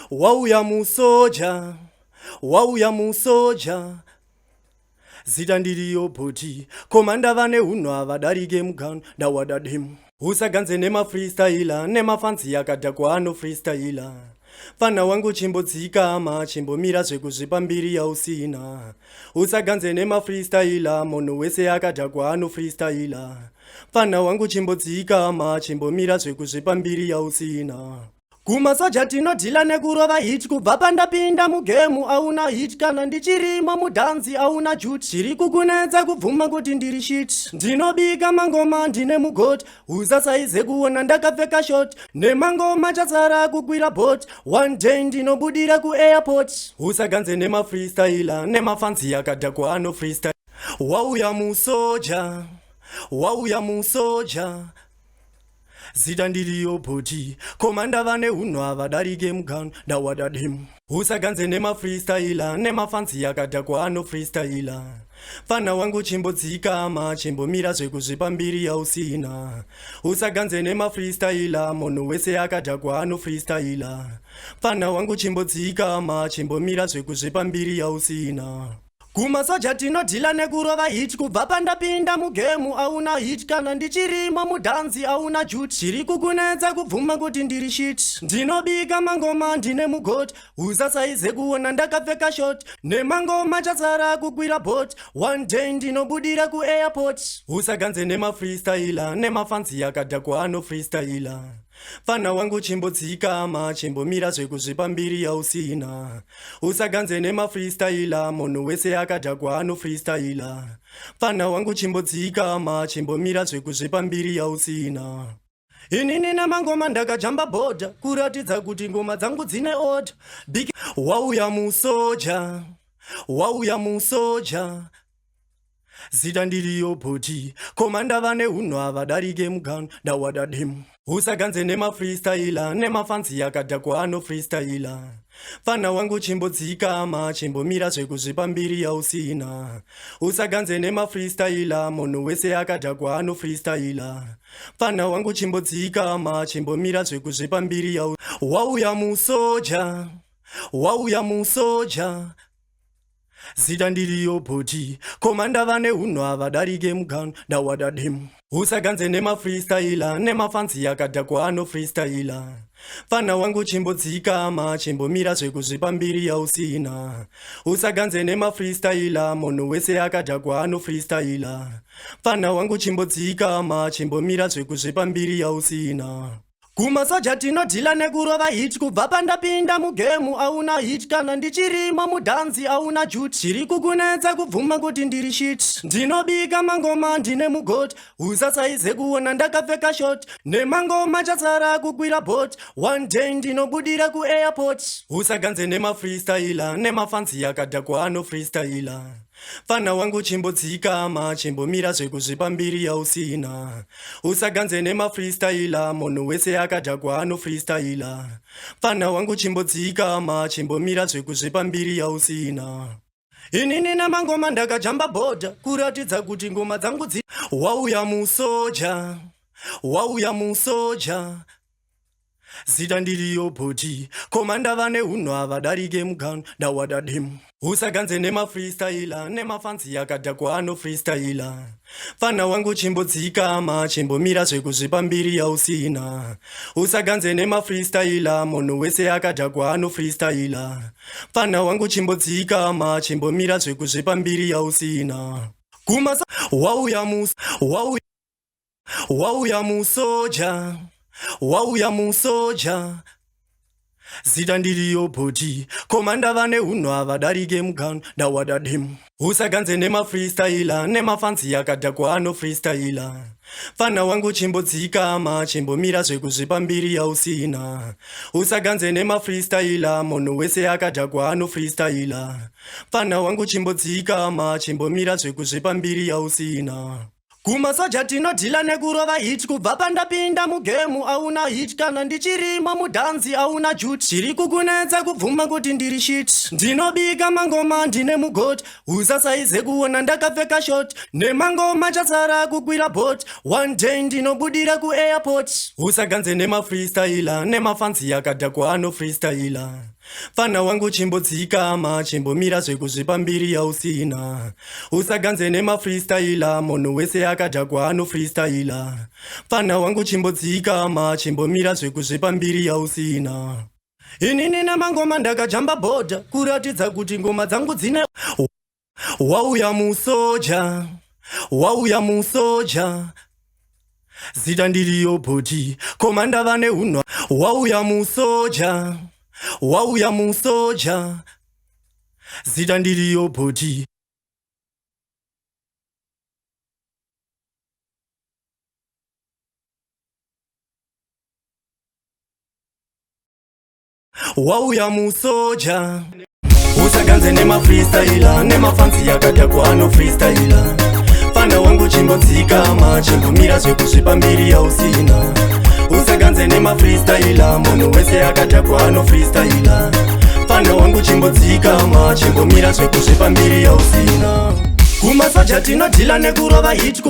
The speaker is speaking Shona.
Wauya musoja, wauya musoja. Zita ndiri Yobo D, komanda vane hunhu havadarike mugano ndawadademu. Usaganze nema freestyler, nema fanzi yakadhakwa ano freestyler. Fana wangu chimbodzika ama chimbomira zvekuzvipa mbiri yausina. Usaganze nema freestyler, munhu wese akadhakwa ano freestyler. Fana wangu chimbodzika ama chimbomira zvekuzvipa mbiri yausina. Kumasoja tinodhila nekurova hit kubva pandapinda mugemu auna hit kana ndichirimo mudhanzi auna jut zviri kukunetsa kubvuma kuti ndiri shit ndinobika mangoma ndine mugot usasaize kuona ndakapfeka shot nemangoma chasara kukwira bot one day ndinobudira kuairport usaganze nema freestyler nemafanzi yakadhakwa ano freestyle wauya musoja wauya musoja Zita ndiri Yobo D, komanda vane hunhu havadarike mugano ndawadademu. Usaganze nema freestyler, nema fanzi yakadhakwa ano freestyler. Fana wangu chimbodzika ama chimbomira zvekuzvipa mbiri yausina. Usaganze nema freestyler, munhu wese akadhakwa ano freestyler. Fana wangu chimbodzika ama chimbomira zvekuzvipa mbiri yausina. Kumasoja tinodhila nekurova hit kubva pandapinda mugemu auna hit kana ndichirimo mudhanzi auna jut zviri kukunetsa kubvuma kuti ndiri shit ndinobika mangoma ndine mugot usasaize kuona ndakapfeka shot nemangoma chasara kukwira bot one day ndinobudira kuairport usaganze nema freestyler nemafanzi yakadhakwa ano freestyler Fana wangu chimbodzika ama chimbomira zvekuzvipa mbiri yausina. Usaganze nema freestyler, munhu wese akadhakwa ano freestyler. Fana wangu chimbodzika ama chimbomira zvekuzvipa mbiri yausina. Inini namangoma ndakajamba bhodha kuratidza kuti ngoma dzangu dzine order. Wauya musoja, wauya musoja. Zita ndiri Yobo D, komanda vane hunhu havadarike mugano ndawadademu. Usaganze nema freestyler, nema fanzi yakadhakwa ano freestyler. Fana wangu chimbodzika ama chimbomira zvekuzvipa mbiri yausina. Usaganze nema freestyler, munhu wese akadhakwa ano freestyler. Fana wangu chimbodzika ama chimbomira zvekuzvipa mbiri yausina. Wauya musoja, wauya musoja. Zita ndiri Yobo D, komanda vane hunhu havadarike mugano ndawadademu. Usaganze nema freestyler, nema fanzi yakadhakwa ano freestyler. Fana wangu chimbodzika ama chimbomira zvekuzvipa mbiri yausina. Usaganze nema freestyler, munhu wese akadhakwa ano freestyler. Fana wangu chimbodzika ama chimbomira zvekuzvipa mbiri yausina. Kumasoja tinodhila nekurova hit kubva pandapinda mugemu auna hit kana ndichirimo mudhanzi auna jut zviri kukunetsa kubvuma kuti ndiri shit ndinobika mangoma ndine mugot usasaize kuona ndakapfeka shot nemangoma chasara kukwira bot one day ndinobudira kuairport usaganze nema freestyler nemafanzi yakadhakwa ano freestyler. Fana wangu chimbodzika ama chimbomira zvekuzvipa mbiri yausina. Usaganze nema freestyler, munhu wese akadhakwa ano freestyler. Fana wangu chimbodzika ama chimbomira zvekuzvipa mbiri yausina. Inini namangoma ndakajamba bhodha kuratidza kuti ngoma dzangu wauya musoja, wauya musoja. Zita ndiri Yobo D, komanda vane hunhu havadarike mugano ndawadademu. Usaganze nema freestyler, nema fanzi yakadhakwa ano freestyler. Fana wangu chimbodzika ama chimbomira zvekuzvipa mbiri yausina. Usaganze nema freestyler, munhu wese akadhakwa ano freestyler. Fana wangu chimbodzika ama chimbomira zvekuzvipa mbiri yausina. Wauya musoja, wauya musoja. Zita ndiri Yobo D, komanda vane hunhu havadarike mugano ndawadademu. Usaganze nema freestyler, nema fanzi yakadhakwa ano freestyler. Fana wangu chimbodzika ama chimbomira zvekuzvipa mbiri yausina. Usaganze nema freestyler, munhu wese akadhakwa ano freestyler. Fana wangu chimbodzika ama chimbomira zvekuzvipa mbiri yausina. kumasoja tinodhila nekurova hit kubva pandapinda mugemu auna hit kana ndichirimo mudhanzi auna jut chiri kukunetsa kubvuma kuti ndiri shit ndinobika mangoma ndine mugot usasaize kuona ndakapfeka shot nemangoma chasara kukwira bot one day ndinobudira kuairport usaganze nemafreestyler nemafansi yakadhakwa ano freestyler fana wangu chimbodzikama chimbomira zvekuzvipa mbiri yausina usaganze nemafreestyler munhu wese akadhakwa ano freestyler fana wangu chimbodzikama chimbomira zvekuzvipa mbiri yausina inini nemangoma ndakajamba bhodha kuratidza kuti ngoma dzangu dzine wauya musoja zita ndiri Yobo D komanda vane unwa wauya musoja zita ndiri Yobo D wauya musoja usaganze nemafreestyler nemafansi yakadhakwa ano freestyler fana wangu chimbodzikama chimbomira zvekuzvipa mbiri yausina usaganze nemafreestyler munhu wese akadhakwa ano freestyler fana wangu chimbodzikama chimbomira zvekuzvipa mbiri yausina kumasoja tinodhila nekurova hit